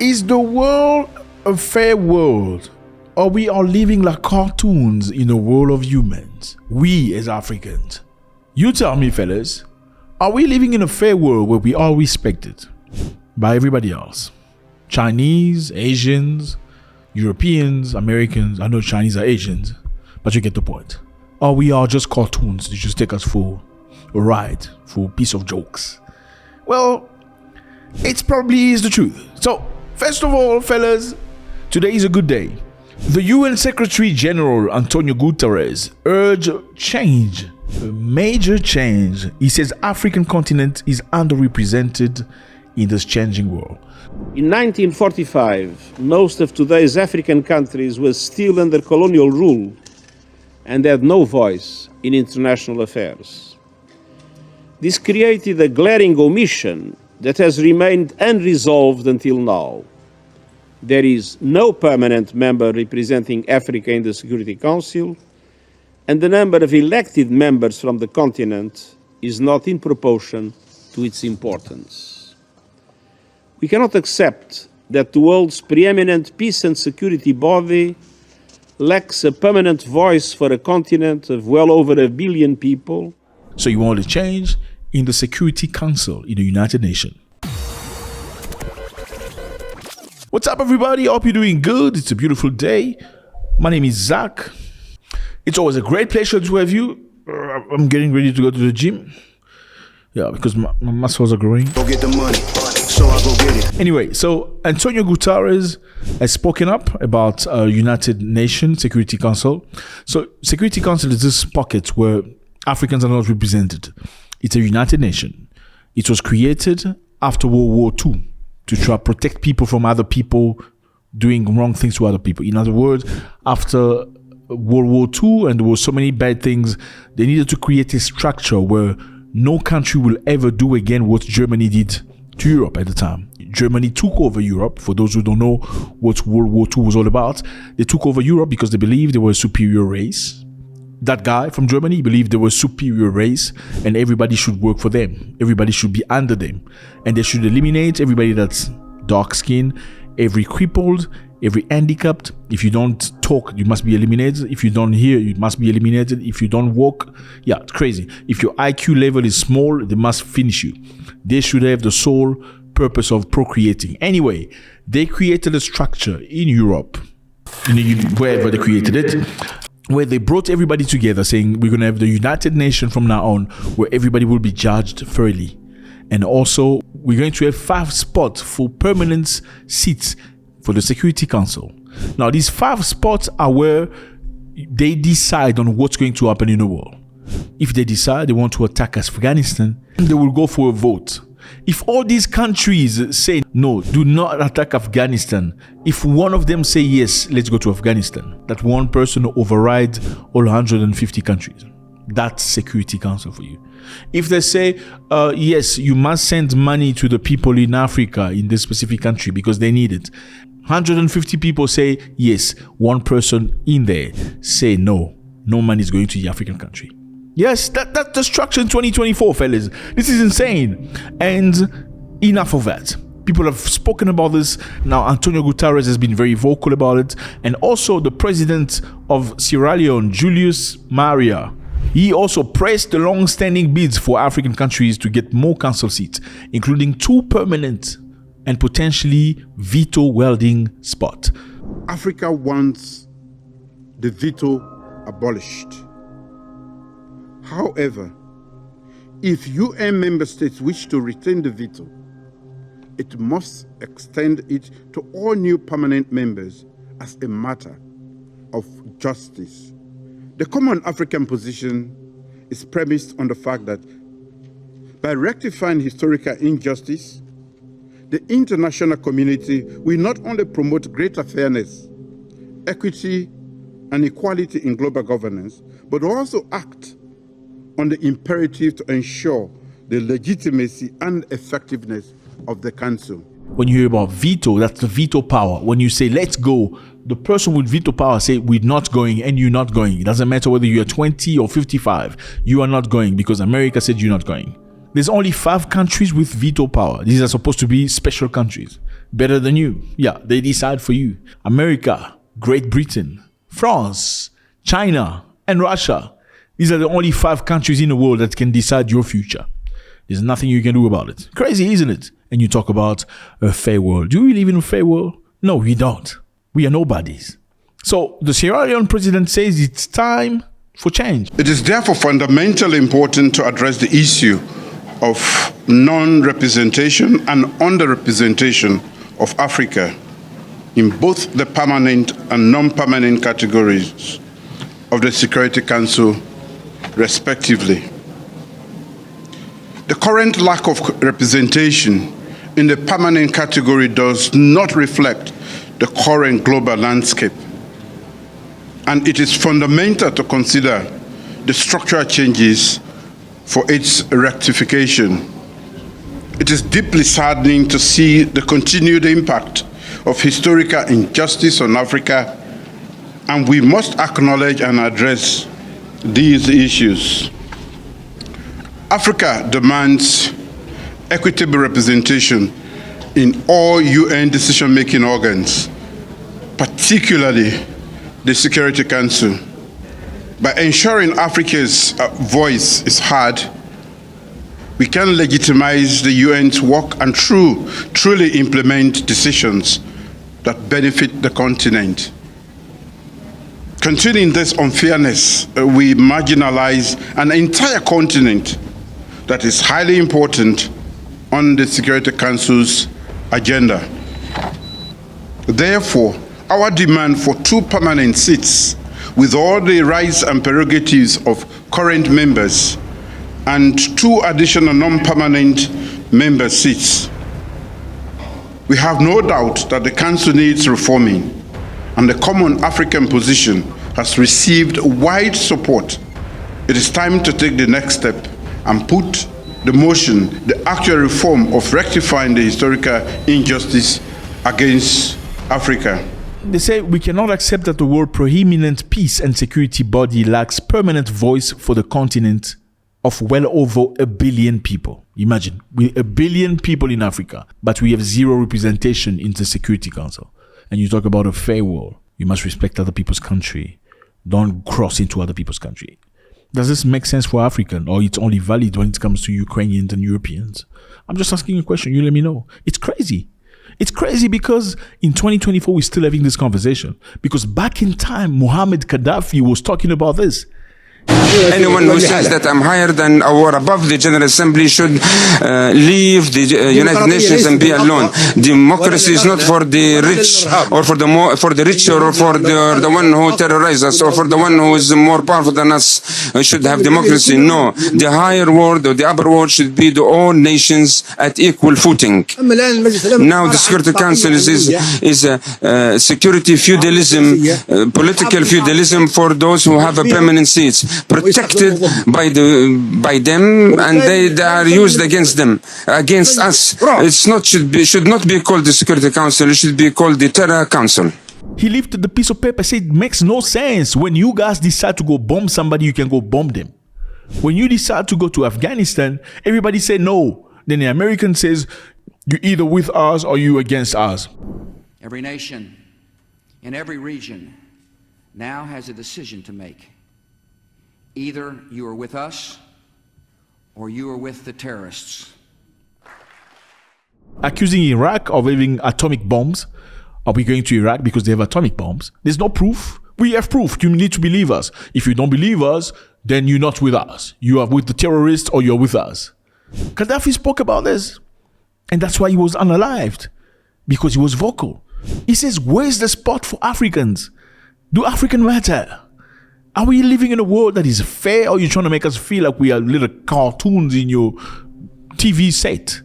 Is the world a fair world? Or we are living like cartoons in a world of humans? We as Africans. You tell me, fellas. Are we living in a fair world where we are respected by everybody else? Chinese, Asians, Europeans, Americans. I know Chinese are Asians, but you get the point. Or we are just cartoons that just take us for a ride, for a piece of jokes. Well, it probably is the truth. So, first of all, fellas, today is a good day. The UN Secretary General Antonio Guterres urged change, a major change. He says African continent is underrepresented in this changing world. In 1945, most of today's African countries were still under colonial rule and had no voice in international affairs. This created a glaring omission that has remained unresolved until now. There is no permanent member representing Africa in the Security Council, and the number of elected members from the continent is not in proportion to its importance. We cannot accept that the world's preeminent peace and security body lacks a permanent voice for a continent of well over 1 billion people. So you want to change in the Security Council in the United Nations. What's up, everybody? I hope you're doing good. It's a beautiful day. My name is Zack. It's always a great pleasure to have you. I'm getting ready to go to the gym. Yeah, because my muscles are growing. Go get the money, so I go get it. Anyway, so Antonio Guterres has spoken up about United Nations Security Council. So Security Council is this pocket where Africans are not represented. It's a United Nation. It was created after World War II to try to protect people from other people doing wrong things to other people. In other words, after World War II and there were so many bad things, they needed to create a structure where no country will ever do again what Germany did to Europe at the time. Germany took over Europe. For those who don't know what World War II was all about, they took over Europe because they believed they were a superior race. That guy from Germany believed they were a superior race and everybody should work for them. Everybody should be under them. And they should eliminate everybody that's dark skinned, every crippled, every handicapped. If you don't talk, you must be eliminated. If you don't hear, you must be eliminated. If you don't walk, yeah, it's crazy. If your IQ level is small, they must finish you. They should have the sole purpose of procreating. Anyway, they created a structure in Europe, wherever they created it, where they brought everybody together saying we're going to have the United Nations from now on where everybody will be judged fairly. And also we're going to have 5 spots for permanent seats for the Security Council. Now these 5 spots are where they decide on what's going to happen in the world. If they decide they want to attack Afghanistan, they will go for a vote. If all these countries say no, do not attack Afghanistan, if one of them say yes, let's go to Afghanistan, that one person overrides all 150 countries. That's Security Council for you. If they say yes, you must send money to the people in Africa in this specific country because they need it, 150 people say yes, one person in there say no money is going to the African country. Yes, that's the structure in 2024, fellas. This is insane. And enough of that. People have spoken about this. Now, Antonio Guterres has been very vocal about it. And also the president of Sierra Leone, Julius Maria, he also pressed the long-standing bids for African countries to get more council seats, including 2 permanent and potentially veto-wielding spots. Africa wants the veto abolished. However, if UN member states wish to retain the veto, it must extend it to all new permanent members as a matter of justice. The common African position is premised on the fact that by rectifying historical injustice, the international community will not only promote greater fairness, equity, and equality in global governance, but also act on the imperative to ensure the legitimacy and effectiveness of the Council. When you hear about veto, that's the veto power. When you say, let's go, the person with veto power say, we're not going and you're not going. It doesn't matter whether you're 20 or 55. You are not going because America said you're not going. There's only 5 countries with veto power. These are supposed to be special countries. better than you. Yeah, they decide for you. America, Great Britain, France, China, and Russia. These are the only 5 countries in the world that can decide your future. There's nothing you can do about it. Crazy, isn't it? And you talk about a fair world. Do we live in a fair world? No, we don't. We are nobodies. So the Sierra Leone president says it's time for change. It is therefore fundamentally important to address the issue of non-representation and underrepresentation of Africa in both the permanent and non-permanent categories of the Security Council, respectively. The current lack of representation in the permanent category does not reflect the current global landscape, and it is fundamental to consider the structural changes for its rectification. It is deeply saddening to see the continued impact of historical injustice on Africa, and we must acknowledge and address these issues. Africa demands equitable representation in all UN decision-making organs, particularly the Security Council. By ensuring Africa's voice is heard, we can legitimize the UN's work and truly implement decisions that benefit the continent. Continuing this unfairness, we marginalize an entire continent that is highly important on the Security Council's agenda. Therefore, our demand for 2 permanent seats with all the rights and prerogatives of current members and 2 additional non-permanent member seats. We have no doubt that the Council needs reforming, and the common African position has received wide support. It is time to take the next step and put the motion, the actual reform of rectifying the historical injustice against Africa. They say we cannot accept that the world preeminent peace and security body lacks permanent voice for the continent of well over 1 billion people. Imagine, we're 1 billion people in Africa, but we have 0 representation in the Security Council. And you talk about a fair world. You must respect other people's country. Don't cross into other people's country. Does this make sense for African, or it's only valid when it comes to Ukrainians and Europeans? I'm just asking a question. You let me know. It's crazy. It's crazy because in 2024, we're still having this conversation. Because back in time, Muhammad Gaddafi was talking about this. Anyone who says that I'm higher than or above the General Assembly should leave the United Nations and be alone. Democracy is not for the rich or for the rich or for the one who terrorizes us or for the one who is more powerful than us. We should have democracy. No, the higher world or the upper world should be the all nations at equal footing. Now the Security Council is a security feudalism, political feudalism for those who have a permanent seats. Protected by them, and they are used against them, against us. It's not should not be called the Security Council. It should be called the Terror Council. He lifted the piece of paper, said it makes no sense. When you guys decide to go bomb somebody, you can go bomb them. When you decide to go to Afghanistan, everybody say no. Then the American says you're either with us or you against us. Every nation in every region now has a decision to make. Either you are with us or you are with the terrorists. Accusing Iraq of having atomic bombs. Are we going to Iraq because they have atomic bombs? There's no proof. We have proof. You need to believe us. If you don't believe us, then you're not with us. You are with the terrorists or you're with us. Gaddafi spoke about this. And that's why he was unalived. Because he was vocal. He says, where's the spot for Africans? Do African matter? Are we living in a world that is fair, or are you trying to make us feel like we are little cartoons in your TV set?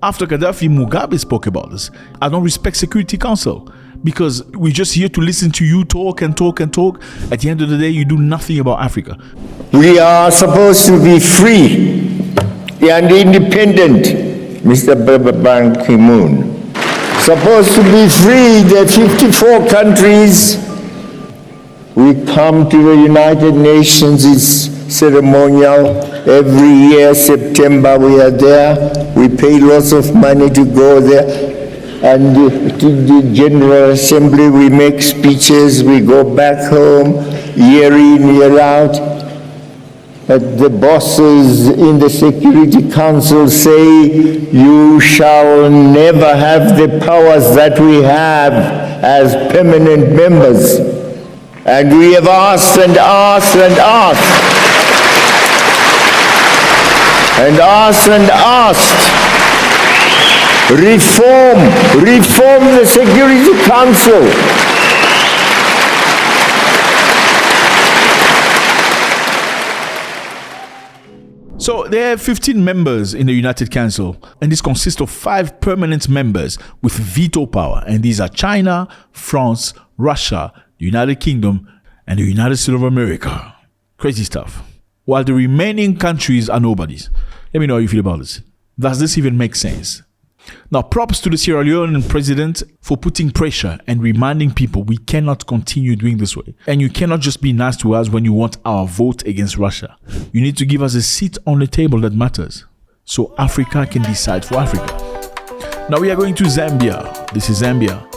After Gaddafi, Mugabe spoke about this. I don't respect Security Council because we're just here to listen to you talk and talk and talk. At the end of the day, you do nothing about Africa. We are supposed to be free and independent, Mr. Ban Ki-moon. Supposed to be free, the 54 countries. We come to the United Nations, it's ceremonial. Every year, September, we are there. We pay lots of money to go there. and to the General Assembly, we make speeches, we go back home, year in, year out. But the bosses in the Security Council say, you shall never have the powers that we have as permanent members. And we have asked and asked and asked, and asked and asked, reform the Security Council. So there are 15 members in the United Council, and this consists of 5 permanent members with veto power, and these are China, France, Russia, the United Kingdom, and the United States of America. Crazy stuff. While the remaining countries are nobodies. Let me know how you feel about this. Does this even make sense? Now, props to the Sierra Leonean president for putting pressure and reminding people we cannot continue doing this way. And you cannot just be nice to us when you want our vote against Russia. You need to give us a seat on the table that matters, so Africa can decide for Africa. Now we are going to Zambia. This is Zambia.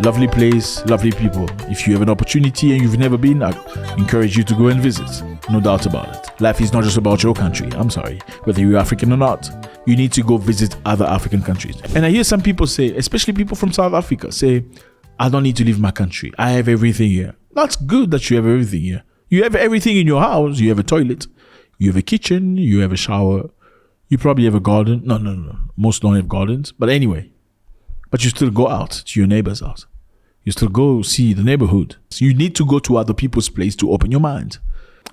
Lovely place, lovely people. If you have an opportunity and you've never been, I encourage you to go and visit. No doubt about it. Life is not just about your country. I'm sorry, whether you're African or not. You need to go visit other African countries. And I hear some people say, especially people from South Africa, say, I don't need to leave my country. I have everything here. That's good that you have everything here. You have everything in your house. You have a toilet. You have a kitchen. You have a shower. You probably have a garden. No. Most don't have gardens. But anyway. But you still go out to your neighbor's house. You still go see the neighborhood. So you need to go to other people's place to open your mind.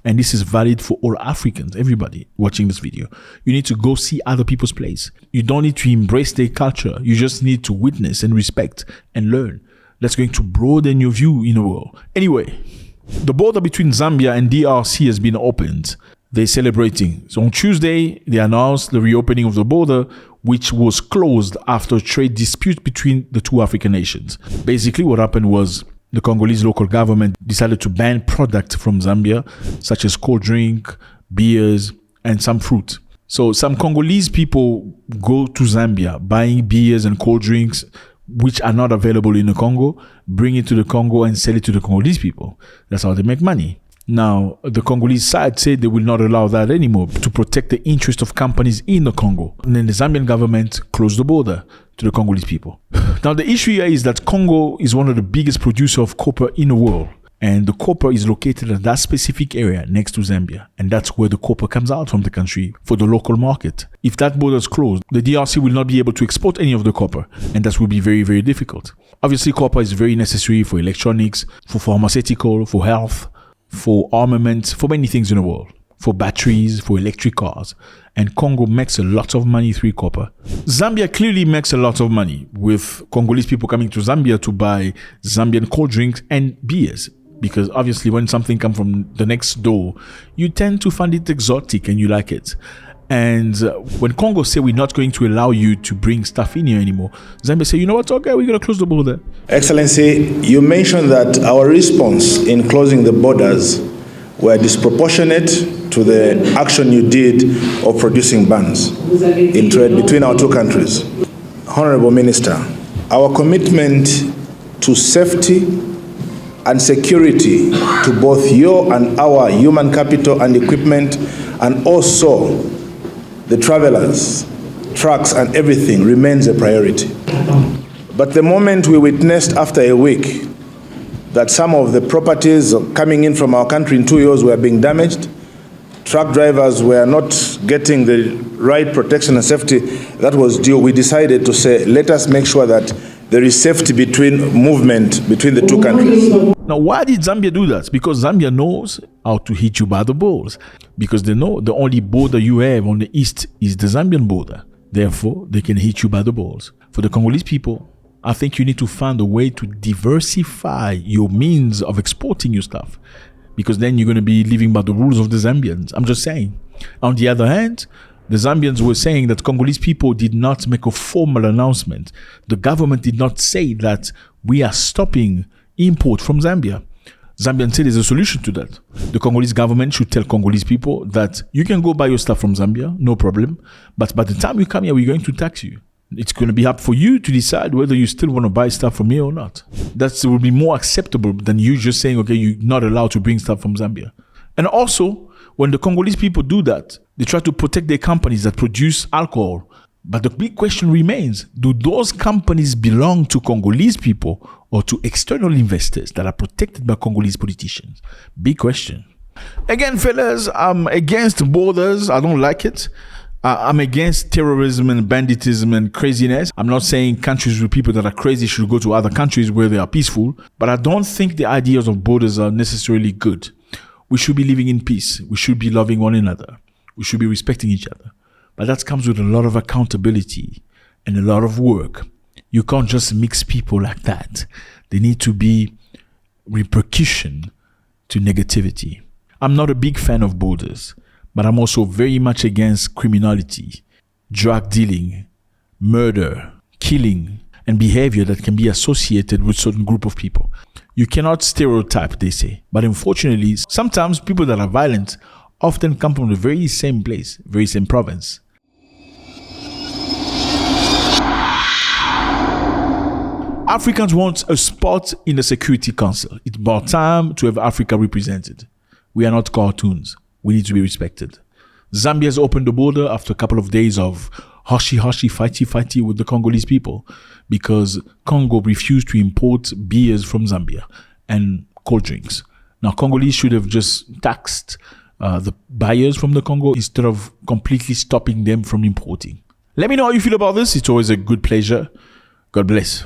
And this is valid for all Africans, everybody watching this video. You need to go see other people's place. You don't need to embrace their culture. You just need to witness and respect and learn. That's going to broaden your view in the world. Anyway, the border between Zambia and DRC has been opened. They're celebrating. So on Tuesday, they announced the reopening of the border, which was closed after a trade dispute between the two African nations. Basically, what happened was the Congolese local government decided to ban products from Zambia, such as cold drink, beers, and some fruit. So some Congolese people go to Zambia buying beers and cold drinks, which are not available in the Congo, bring it to the Congo and sell it to the Congolese people. That's how they make money. Now, the Congolese side said they will not allow that anymore to protect the interest of companies in the Congo. And then the Zambian government closed the border to the Congolese people. Now, the issue here is that Congo is one of the biggest producers of copper in the world. And the copper is located at that specific area next to Zambia. And that's where the copper comes out from the country for the local market. If that border is closed, the DRC will not be able to export any of the copper. And that will be very, very difficult. Obviously, copper is very necessary for electronics, for pharmaceutical, for health, for armament, for many things in the world, for batteries, for electric cars. And Congo makes a lot of money through copper. Zambia clearly makes a lot of money with Congolese people coming to Zambia to buy Zambian cold drinks and beers. Because obviously when something comes from the next door, you tend to find it exotic and you like it. And when Congo say we're not going to allow you to bring stuff in here anymore, Zambia say, you know what, okay, we're going to close the border. Excellency, you mentioned that our response in closing the borders were disproportionate to the action you did of producing bans in trade between our two countries. Honorable Minister, our commitment to safety and security to both your and our human capital and equipment, and also the travelers, trucks and everything remains a priority. But the moment we witnessed after a week that some of the properties coming in from our country in 2 years were being damaged, truck drivers were not getting the right protection and safety that was due, we decided to say, let us make sure that there is safety between movement between the two countries. Now, why did Zambia do that? Because Zambia knows how to hit you by the balls. Because they know the only border you have on the east is the Zambian border. Therefore, they can hit you by the balls. For the Congolese people, I think you need to find a way to diversify your means of exporting your stuff. Because then you're going to be living by the rules of the Zambians. I'm just saying. On the other hand, the Zambians were saying that Congolese people did not make a formal announcement. The government did not say that we are stopping import from Zambia. Zambians said there's a solution to that. The Congolese government should tell Congolese people that you can go buy your stuff from Zambia, no problem. But by the time you come here, we're going to tax you. It's going to be up for you to decide whether you still want to buy stuff from me or not. That will be more acceptable than you just saying, okay, you're not allowed to bring stuff from Zambia. And also, when the Congolese people do that, they try to protect their companies that produce alcohol. But the big question remains, do those companies belong to Congolese people or to external investors that are protected by Congolese politicians? Big question. Again, fellas, I'm against borders. I don't like it. I'm against terrorism and banditism and craziness. I'm not saying countries with people that are crazy should go to other countries where they are peaceful, but I don't think the ideas of borders are necessarily good. We should be living in peace. We should be loving one another. We should be respecting each other. But that comes with a lot of accountability and a lot of work. You can't just mix people like that. There need to be repercussion to negativity. I'm not a big fan of borders, but I'm also very much against criminality, drug dealing, murder, killing, and behavior that can be associated with certain group of people. You cannot stereotype, they say. But unfortunately, sometimes people that are violent often come from the very same place, very same province. Africans want a spot in the Security Council. It's about time to have Africa represented. We are not cartoons. We need to be respected. Zambia has opened the border after a couple of days of fighty with the Congolese people because Congo refused to import beers from Zambia and cold drinks. Now, Congolese should have just taxed the buyers from the Congo instead of completely stopping them from importing. Let me know how you feel about this. It's always a good pleasure. God bless.